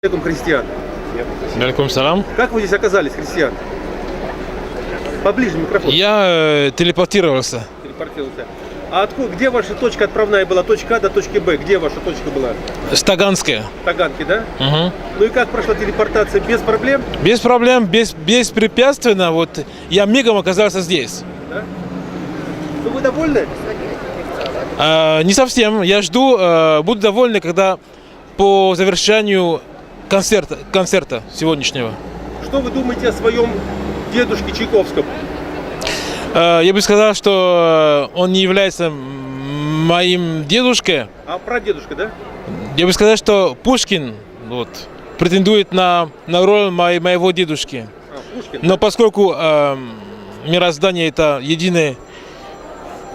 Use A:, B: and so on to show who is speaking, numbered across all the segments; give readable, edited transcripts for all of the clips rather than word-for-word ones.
A: Алейкум, христиан.
B: Алейкум салам.
A: Как вы здесь оказались, христиан? Поближе микрофон.
B: Я телепортировался.
A: Телепортировался. А откуда, где ваша точка отправная была? Точка А до точки Б. Где ваша точка была?
B: Таганская.
A: Таганки, да?
B: Угу.
A: Ну и как прошла телепортация? Без проблем?
B: Без проблем, беспрепятственно. Вот я мигом оказался здесь.
A: Да? Ну вы довольны?
B: Не совсем. Я жду, буду довольны, когда по завершению концерта сегодняшнего.
A: Что вы думаете о своем дедушке Чайковском?
B: Я бы сказал, что он не является моим дедушкой.
A: А прадедушка, да?
B: Я бы сказал, что Пушкин претендует на роль моего дедушки.
A: Пушкин.
B: Но поскольку мироздание это единый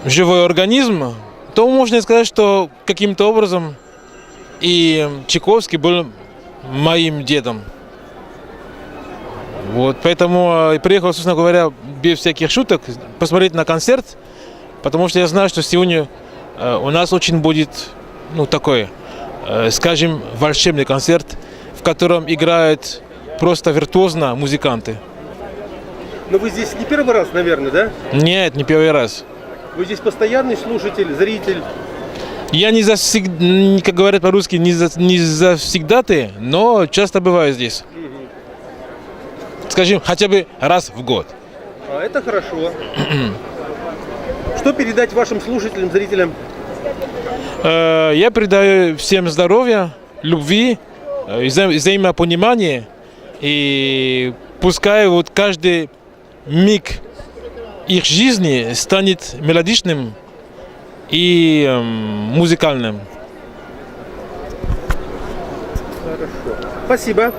B: живой организм, то можно сказать, что каким-то образом и Чайковский был моим дедом. Вот, поэтому я приехал, собственно говоря, без всяких шуток, посмотреть на концерт, потому что я знаю, что сегодня у нас очень будет, такой, скажем, волшебный концерт, в котором играют просто виртуозно музыканты.
A: Но вы здесь не первый раз, наверное, да?
B: Нет, не первый раз.
A: Вы здесь постоянный слушатель, зритель?
B: Я как говорят по-русски, не завсегдатый, но часто бываю здесь. Скажем, хотя бы раз в год.
A: А это хорошо. Что передать вашим слушателям, зрителям?
B: Я передаю всем здоровья, любви, взаимопонимания. И пускай каждый миг их жизни станет мелодичным и музыкальным.
A: Хорошо. Спасибо.